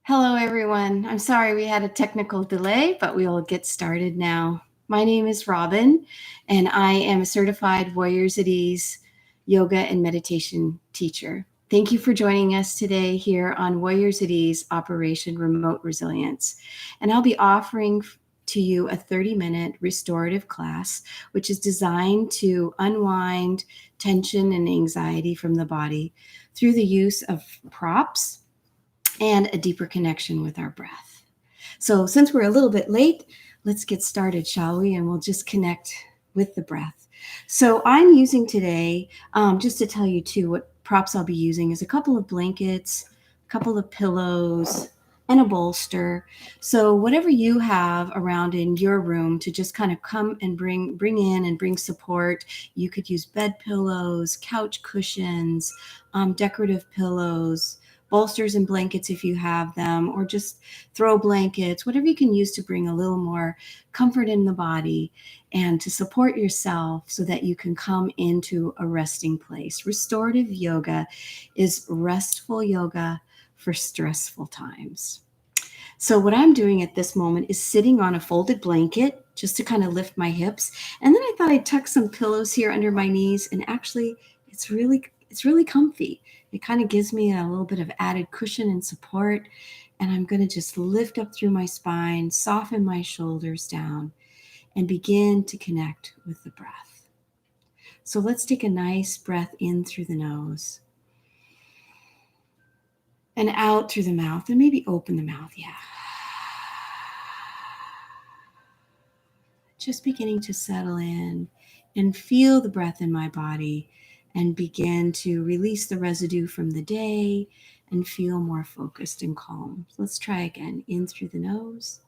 Hello, everyone. I'm sorry we had a technical delay, but we'll get started now. My name is Robin, and I am a certified Warriors at Ease yoga and meditation teacher. Thank you for joining us today here on Warriors at Ease Operation Remote Resilience. And I'll be offering to you a 30-minute restorative class, which is designed to unwind tension and anxiety from the body through the use of props and a deeper connection with our breath. So since we're a little bit late, let's get started, shall we? And we'll just connect with the breath. So I'm using today, just to tell you too, what props I'll be using is a couple of blankets, a couple of pillows, and a bolster. So whatever you have around in your room to just kind of come and bring in and bring support. You could use bed pillows, couch cushions, decorative pillows, bolsters and blankets if you have them, or just throw blankets, whatever you can use to bring a little more comfort in the body and to support yourself so that you can come into a resting place. Restorative yoga is restful yoga for stressful times. So what I'm doing at this moment is sitting on a folded blanket just to kind of lift my hips. And then I thought I'd tuck some pillows here under my knees, and actually it's really comfy. It kind of gives me a little bit of added cushion and support. And I'm going to just lift up through my spine, soften my shoulders down, and begin to connect with the breath. So let's take a nice breath in through the nose and out through the mouth, and maybe open the mouth. Yeah. Just beginning to settle in and feel the breath in my body and begin to release the residue from the day and feel more focused and calm. So let's try again. In through the nose,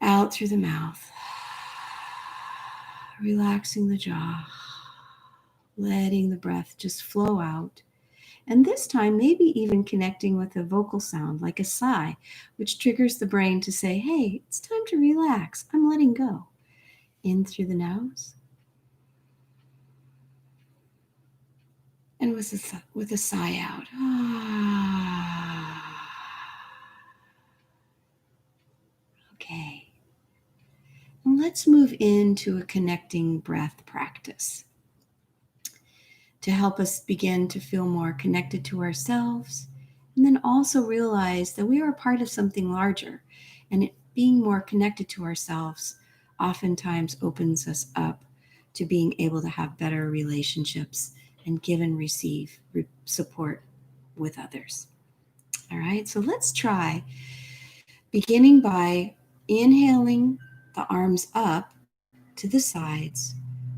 out through the mouth, relaxing the jaw, letting the breath just flow out. And this time, maybe even connecting with a vocal sound like a sigh, which triggers the brain to say, hey, it's time to relax. I'm letting go. In through the nose. And with a sigh out. Okay. And let's move into a connecting breath practice to help us begin to feel more connected to ourselves, and then also realize that we are a part of something larger, and being more connected to ourselves oftentimes opens us up to being able to have better relationships and give and receive support with others. All right, so let's try beginning by inhaling the arms up to the sides,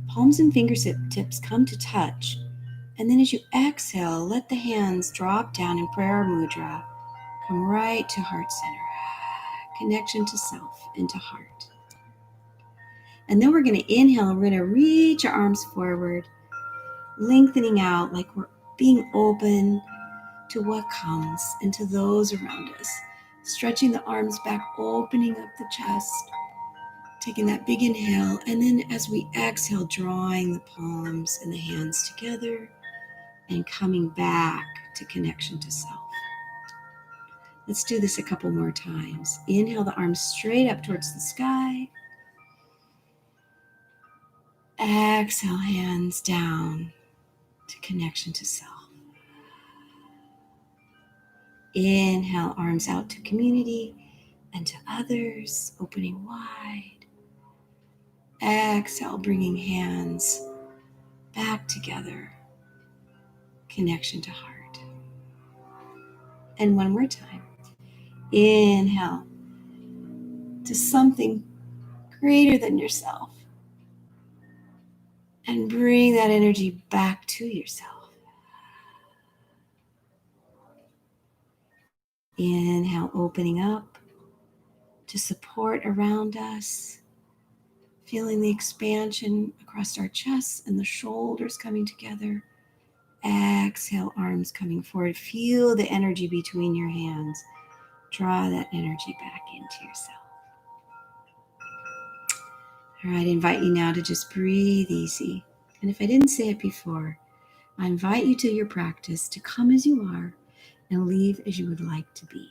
palms and fingertips come to touch. And then as you exhale, let the hands drop down in prayer mudra. Come right to heart center. Connection to self and to heart. And then we're going to inhale and we're going to reach our arms forward, lengthening out like we're being open to what comes and to those around us. Stretching the arms back, opening up the chest, taking that big inhale. And then as we exhale, drawing the palms and the hands together and coming back to connection to self. Let's do this a couple more times. Inhale the arms straight up towards the sky. Exhale, hands down to connection to self. Inhale, arms out to community and to others, opening wide. Exhale, bringing hands back together, connection to heart. And one more time. Inhale to something greater than yourself. And bring that energy back to yourself. Inhale, opening up to support around us. Feeling the expansion across our chests and the shoulders coming together. Exhale, arms coming forward. Feel the energy between your hands. Draw that energy back into yourself. All right, I invite you now to just breathe easy. And if I didn't say it before, I invite you to your practice to come as you are and leave as you would like to be.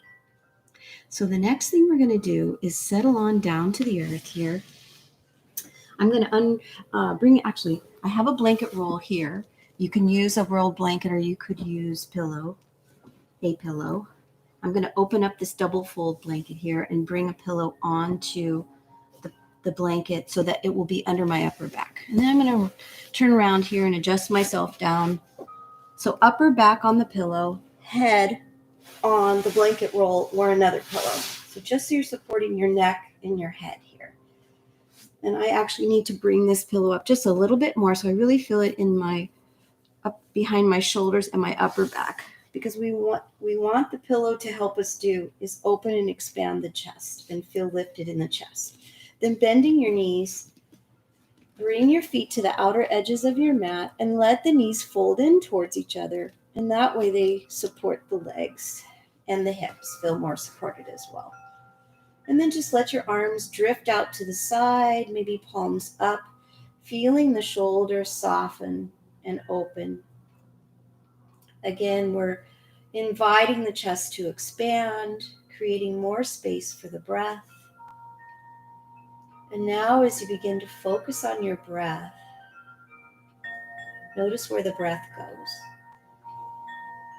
So the next thing we're going to do is settle on down to the earth here. I'm going to actually, I have a blanket roll here. You can use a rolled blanket or you could use a pillow. I'm going to open up this double fold blanket here and bring a pillow onto the blanket so that it will be under my upper back. And then I'm going to turn around here and adjust myself down. So upper back on the pillow, head on the blanket roll or another pillow. So just so you're supporting your neck and your head here. And I actually need to bring this pillow up just a little bit more so I really feel it in my up behind my shoulders and my upper back, because we want the pillow to help us do is open and expand the chest and feel lifted in the chest. Then bending your knees, bring your feet to the outer edges of your mat and let the knees fold in towards each other, and that way they support the legs and the hips feel more supported as well. And then just let your arms drift out to the side, maybe palms up, feeling the shoulders soften and open. Again, we're inviting the chest to expand, creating more space for the breath. And now as you begin to focus on your breath, notice where the breath goes.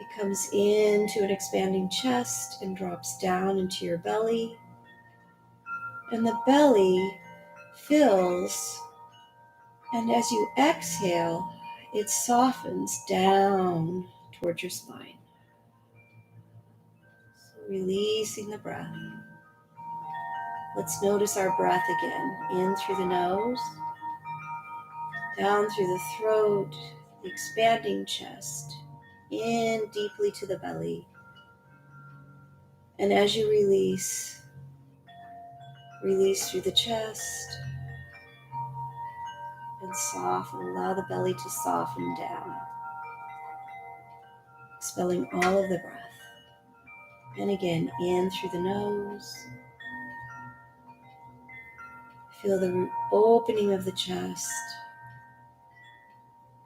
It comes into an expanding chest and drops down into your belly. And the belly fills, and as you exhale, it softens down towards your spine. So releasing the breath. Let's notice our breath again. In through the nose, down through the throat, the expanding chest, in deeply to the belly. And as you release through the chest and soften. Allow the belly to soften down, expelling all of the breath. And again, in through the nose. Feel the opening of the chest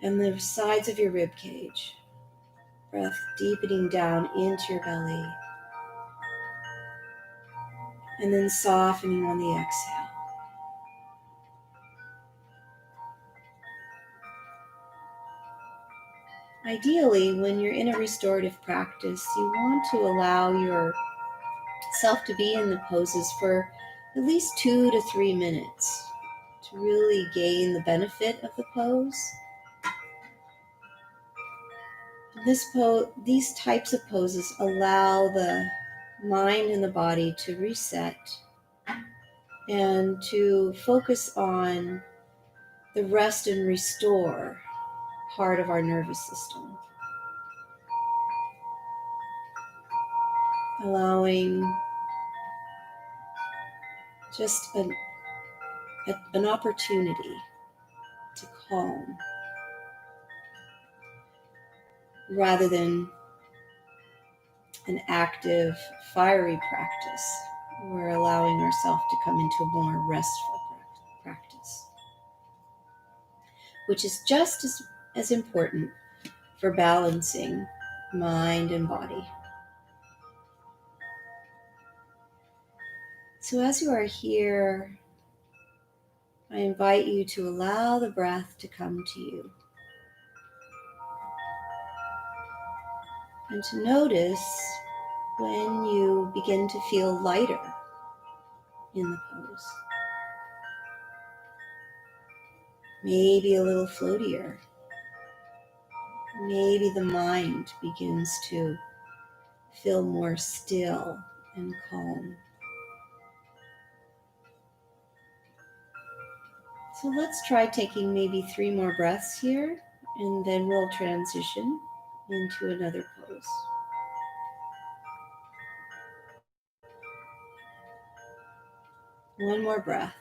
and the sides of your rib cage. Breath deepening down into your belly. And then softening on the exhale. Ideally, when you're in a restorative practice, you want to allow yourself to be in the poses for at least 2 to 3 minutes to really gain the benefit of the pose. These types of poses allow the mind and the body to reset and to focus on the rest and restore part of our nervous system. Allowing just an opportunity to calm rather than an active, fiery practice. We're allowing ourselves to come into a more restful practice, which is just as important for balancing mind and body. So as you are here, I invite you to allow the breath to come to you and to notice when you begin to feel lighter in the pose. Maybe a little floatier. Maybe the mind begins to feel more still and calm. So let's try taking maybe 3 more breaths here, and then we'll transition into another pose. One more breath.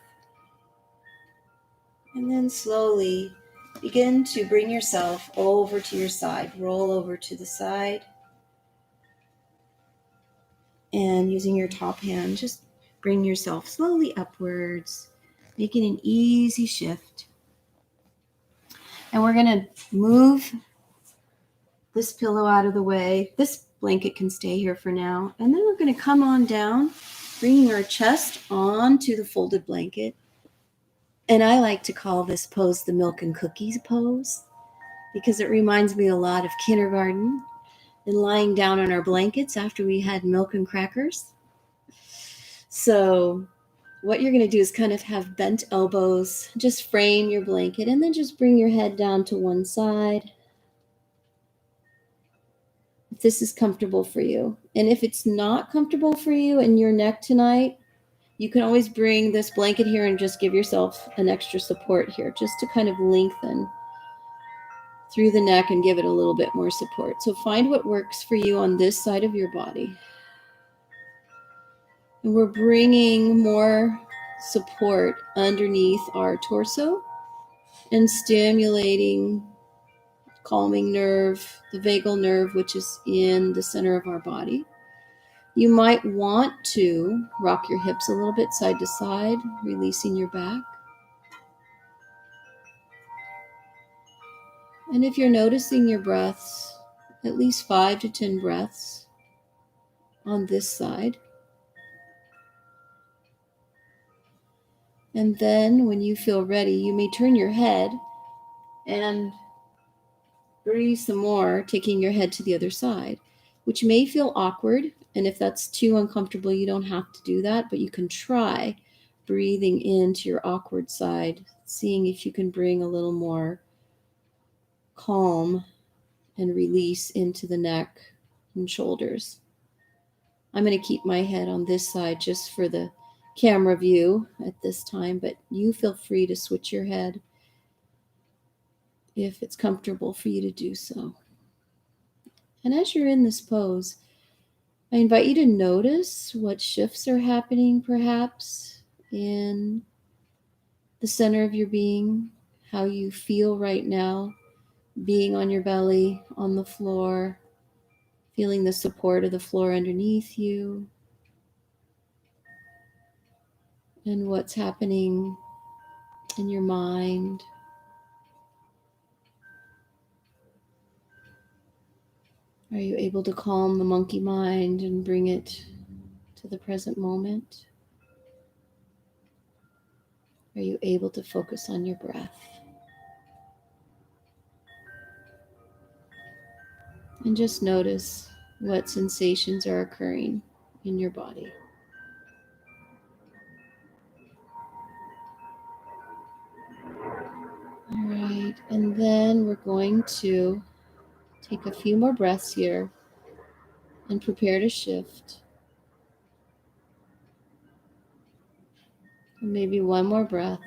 And then slowly begin to bring yourself over to your side. Roll over to the side. And using your top hand, just bring yourself slowly upwards, making an easy shift. And we're going to move this pillow out of the way. This blanket can stay here for now. And then we're going to come on down, bringing our chest onto the folded blanket. And I like to call this pose the milk and cookies pose because it reminds me a lot of kindergarten and lying down on our blankets after we had milk and crackers. So what you're going to do is kind of have bent elbows, just frame your blanket, and then just bring your head down to one side. If this is comfortable for you. And if it's not comfortable for you and your neck tonight, you can always bring this blanket here and just give yourself an extra support here, just to kind of lengthen through the neck and give it a little bit more support. So find what works for you on this side of your body. And we're bringing more support underneath our torso and stimulating, calming nerve, the vagal nerve, which is in the center of our body. You might want to rock your hips a little bit side to side, releasing your back. And if you're noticing your breaths, at least 5 to 10 breaths on this side. And then when you feel ready, you may turn your head and breathe some more, taking your head to the other side, which may feel awkward. And if that's too uncomfortable, you don't have to do that, but you can try breathing into your awkward side, seeing if you can bring a little more calm and release into the neck and shoulders. I'm going to keep my head on this side just for the camera view at this time, but you feel free to switch your head if it's comfortable for you to do so. And as you're in this pose, I invite you to notice what shifts are happening perhaps in the center of your being, how you feel right now, being on your belly, on the floor, feeling the support of the floor underneath you, and what's happening in your mind. Are you able to calm the monkey mind and bring it to the present moment? Are you able to focus on your breath? And just notice what sensations are occurring in your body. All right, and then we're going to take a few more breaths here and prepare to shift. And maybe one more breath.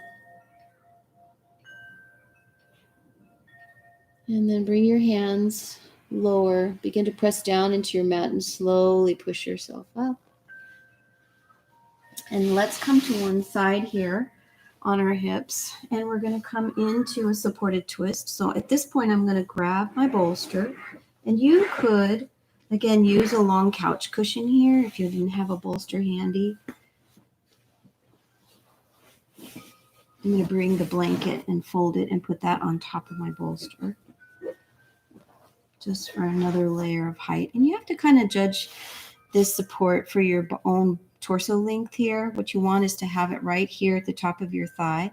And then bring your hands lower. Begin to press down into your mat and slowly push yourself up. And let's come to one side here on our hips. And we're going to come into a supported twist. So at this point, I'm going to grab my bolster. And you could, again, use a long couch cushion here if you didn't have a bolster handy. I'm going to bring the blanket and fold it and put that on top of my bolster, just for another layer of height. And you have to kind of judge this support for your own torso length here. What you want is to have it right here at the top of your thigh.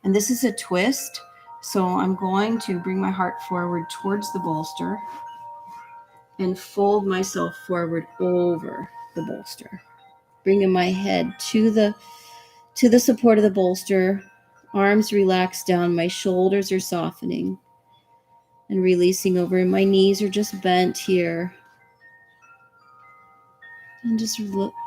And this is a twist. So I'm going to bring my heart forward towards the bolster and fold myself forward over the bolster, bringing my head to the support of the bolster. Arms relax down, my shoulders are softening and releasing over, and my knees are just bent here. And just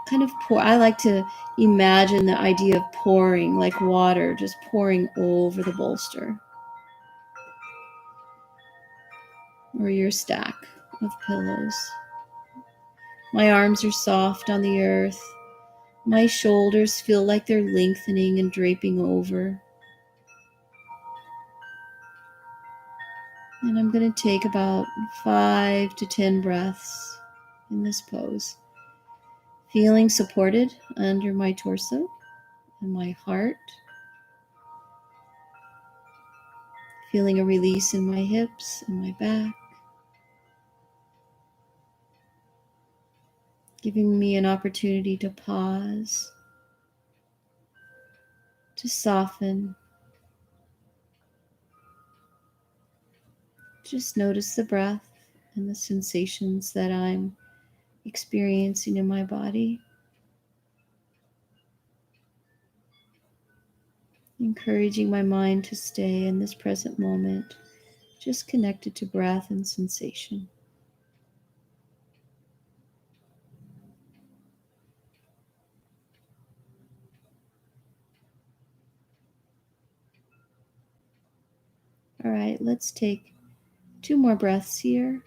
kind of pour. I like to imagine the idea of pouring, like water, just pouring over the bolster or your stack of pillows. My arms are soft on the earth. My shoulders feel like they're lengthening and draping over. And I'm going to take about 5 to 10 breaths in this pose, feeling supported under my torso and my heart, feeling a release in my hips and my back. giving me an opportunity to pause, to soften. Just notice the breath and the sensations that I'm experiencing in my body. Encouraging my mind to stay in this present moment, just connected to breath and sensation. All right, let's take 2 more breaths here.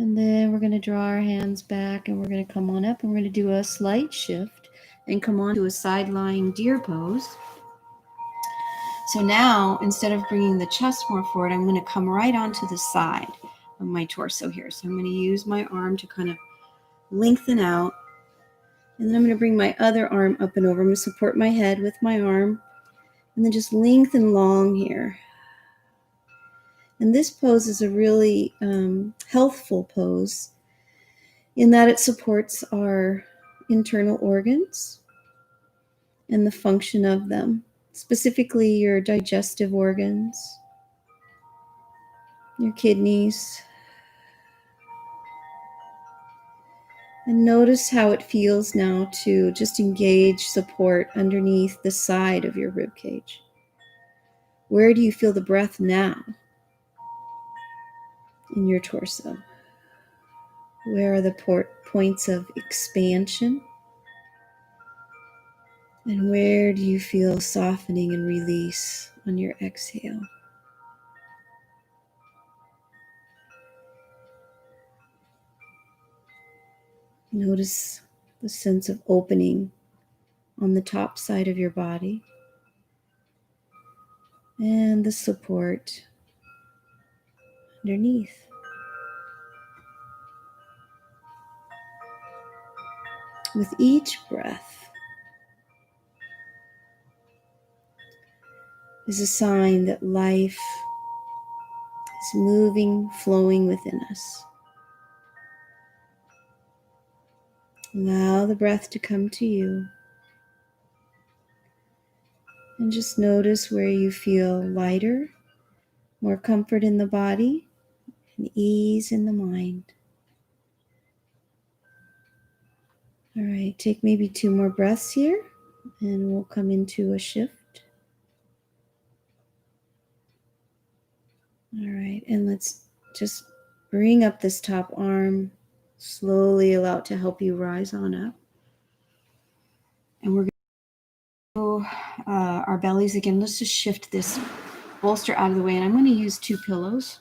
And then we're going to draw our hands back and we're going to come on up and we're going to do a slight shift and come on to a side lying deer pose. So now, instead of bringing the chest more forward, I'm going to come right onto the side of my torso here. So I'm going to use my arm to kind of lengthen out. And then I'm going to bring my other arm up and over. I'm going to support my head with my arm and then just lengthen long here. And this pose is a really healthful pose in that it supports our internal organs and the function of them, specifically your digestive organs, your kidneys. And notice how it feels now to just engage support underneath the side of your rib cage. Where do you feel the breath now in your torso? Where are the points of expansion? And where do you feel softening and release on your exhale? Notice the sense of opening on the top side of your body and the support underneath. With each breath is a sign that life is moving, flowing within us. Allow the breath to come to you. And just notice where you feel lighter, more comfort in the body, and ease in the mind. All right, take maybe 2 more breaths here, and we'll come into a shift. All right, and let's just bring up this top arm, slowly allow it to help you rise on up. And we're going to our bellies again. Let's just shift this bolster out of the way, and I'm going to use 2 pillows.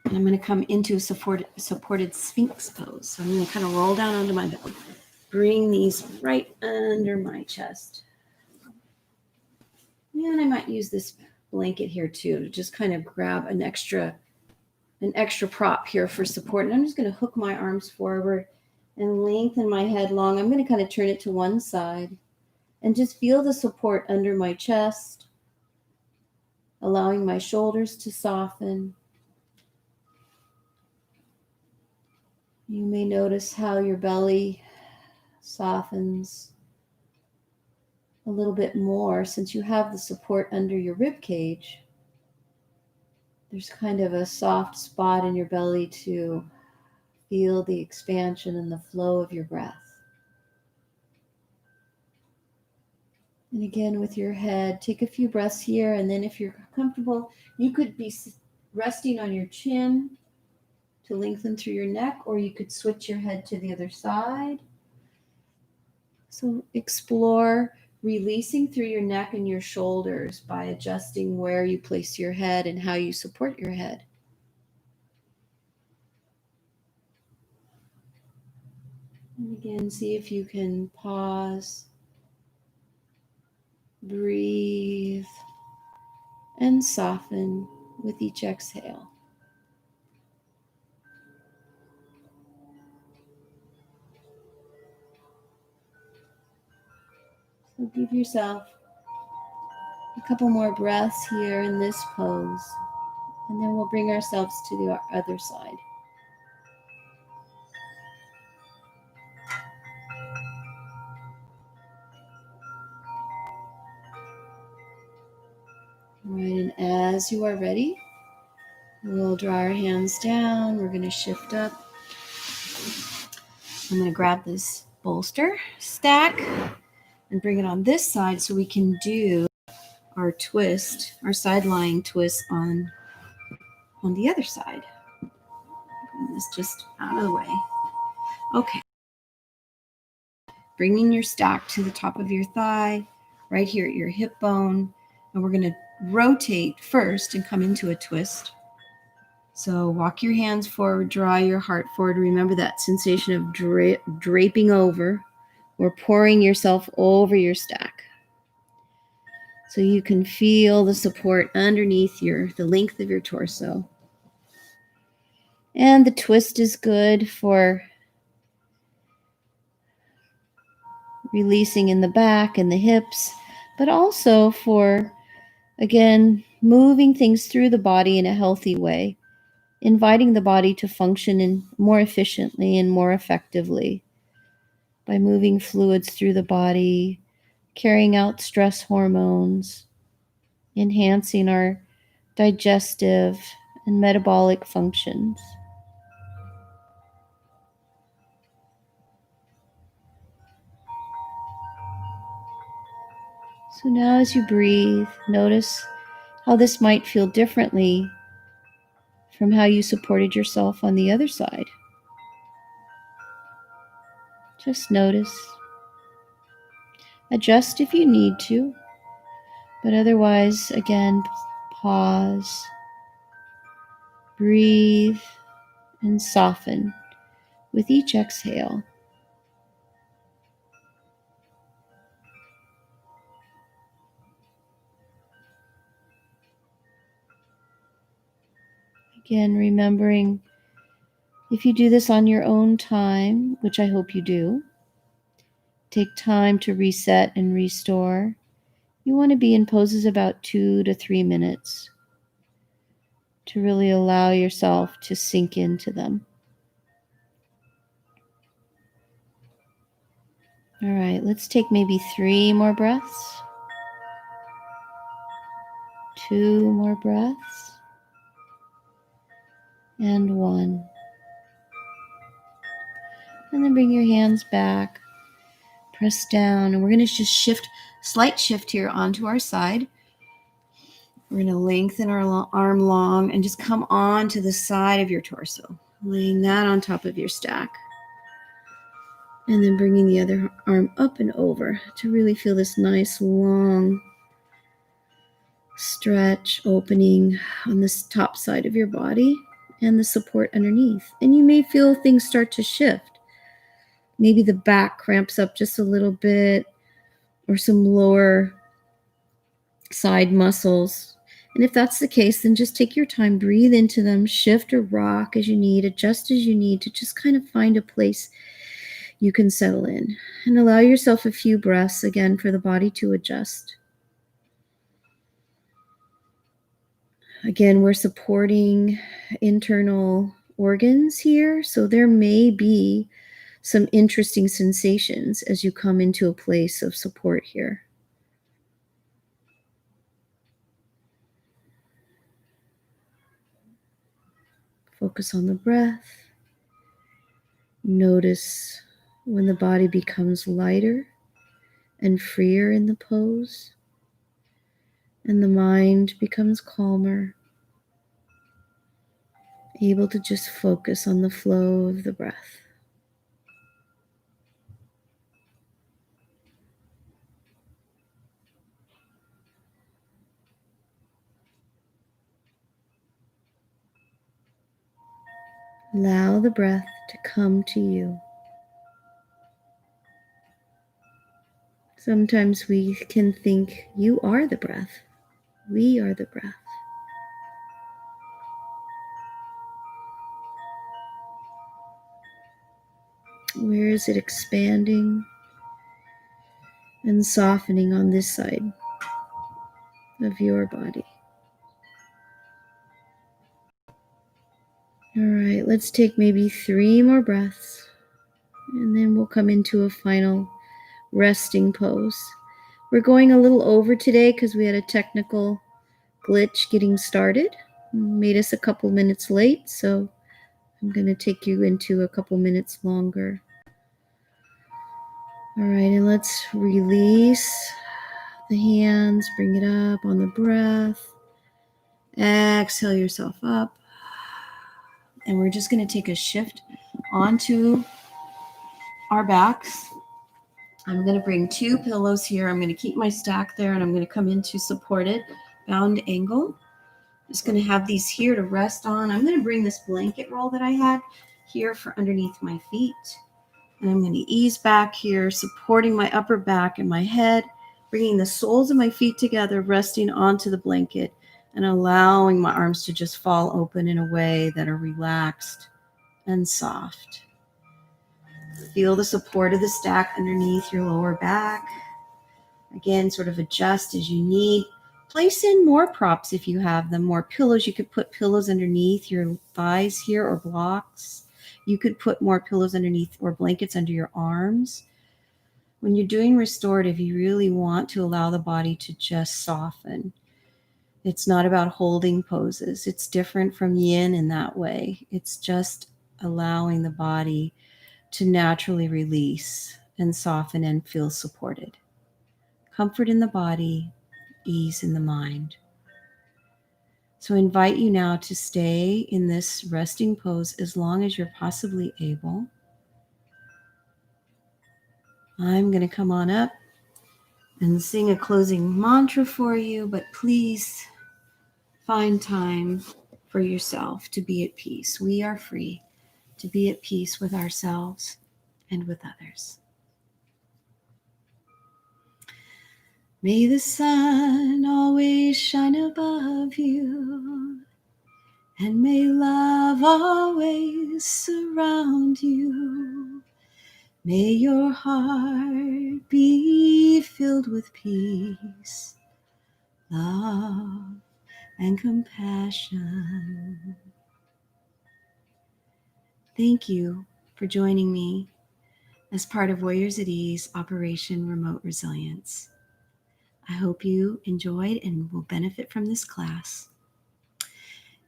And I'm going to come into a supported Sphinx pose. So I'm going to kind of roll down onto my belly. Bring these right under my chest. And I might use this blanket here too to just kind of grab an extra prop here for support. And I'm just going to hook my arms forward and lengthen my head long. I'm going to kind of turn it to one side and just feel the support under my chest, allowing my shoulders to soften. You may notice how your belly softens a little bit more since you have the support under your rib cage. There's kind of a soft spot in your belly to feel the expansion and the flow of your breath. And again, with your head, take a few breaths here, and then if you're comfortable, you could be resting on your chin to lengthen through your neck, or you could switch your head to the other side. So explore releasing through your neck and your shoulders by adjusting where you place your head and how you support your head. And again, see if you can pause, breathe, and soften with each exhale. So give yourself a couple more breaths here in this pose. And then we'll bring ourselves to the other side. All right, and as you are ready, we'll draw our hands down. We're going to shift up. I'm going to grab this bolster stack and bring it on this side so we can do our twist, our side lying twist on the other side. Bring this just out of the way. Okay. Bringing your stack to the top of your thigh, right here at your hip bone. And we're going to rotate first and come into a twist. So walk your hands forward, draw your heart forward. Remember that sensation of draping over or pouring yourself over your stack. So you can feel the support underneath the length of your torso. And the twist is good for releasing in the back and the hips, but also for, again, moving things through the body in a healthy way, inviting the body to function more efficiently and more effectively by moving fluids through the body, carrying out stress hormones, enhancing our digestive and metabolic functions. So now as you breathe, notice how this might feel differently from how you supported yourself on the other side. Just notice. Adjust if you need to, but otherwise, again, pause, breathe, and soften with each exhale. Again, remembering if you do this on your own time, which I hope you do, take time to reset and restore. You want to be in poses about 2 to 3 minutes to really allow yourself to sink into them. All right, let's take maybe 3 more breaths. 2 more breaths. And 1. And then bring your hands back. Press down. And we're going to just slight shift here onto our side. We're going to lengthen our arm long and just come on to the side of your torso, laying that on top of your stack. And then bringing the other arm up and over to really feel this nice long stretch opening on this top side of your body and the support underneath. And you may feel things start to shift. Maybe the back cramps up just a little bit, or some lower side muscles. And if that's the case, then just take your time, breathe into them, shift or rock as you need, adjust as you need to just kind of find a place you can settle in. And allow yourself a few breaths again for the body to adjust. Again, we're supporting internal organs here, so there may be some interesting sensations as you come into a place of support here. Focus on the breath. Notice when the body becomes lighter and freer in the pose, and the mind becomes calmer, able to just focus on the flow of the breath. Allow the breath to come to you. Sometimes we can think you are the breath. We are the breath. Where is it expanding and softening on this side of your body? All right, let's take maybe 3 more breaths, and then we'll come into a final resting pose. We're going a little over today because we had a technical glitch getting started. Made us a couple minutes late, so I'm going to take you into a couple minutes longer. All right, and let's release the hands, bring it up on the breath. Exhale yourself up. And we're just going to take a shift onto our backs. I'm going to bring 2 pillows here. I'm going to keep my stack there, and I'm going to come into supported bound angle. Just going to have these here to rest on. I'm going to bring this blanket roll that I had here for underneath my feet. And I'm going to ease back here, supporting my upper back and my head, bringing the soles of my feet together, resting onto the blanket, and allowing my arms to just fall open in a way that are relaxed and soft. Feel the support of the stack underneath your lower back. Again, sort of adjust as you need. Place in more props if you have them, more pillows. You could put pillows underneath your thighs here or blocks. You could put more pillows underneath or blankets under your arms. When you're doing restorative, you really want to allow the body to just soften. It's not about holding poses. It's different from yin in that way. It's just allowing the body to naturally release and soften and feel supported. Comfort in the body, ease in the mind. So I invite you now to stay in this resting pose as long as you're possibly able. I'm going to come on up and sing a closing mantra for you, but please find time for yourself to be at peace. We are free to be at peace with ourselves and with others. May the sun always shine above you, and may love always surround you. May your heart be filled with peace, love, and compassion. Thank you for joining me as part of Warriors at Ease Operation Remote Resilience. I hope you enjoyed and will benefit from this class.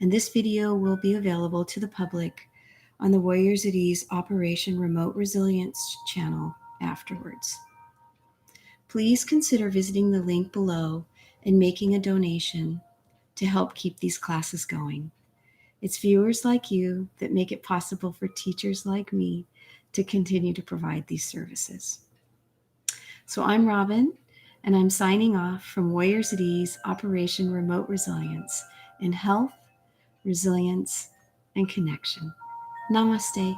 And this video will be available to the public on the Warriors at Ease Operation Remote Resilience channel afterwards. Please consider visiting the link below and making a donation to help keep these classes going. It's viewers like you that make it possible for teachers like me to continue to provide these services. So I'm Robin, and I'm signing off from Warriors at Ease Operation Remote Resilience in health, resilience, and connection. Namaste.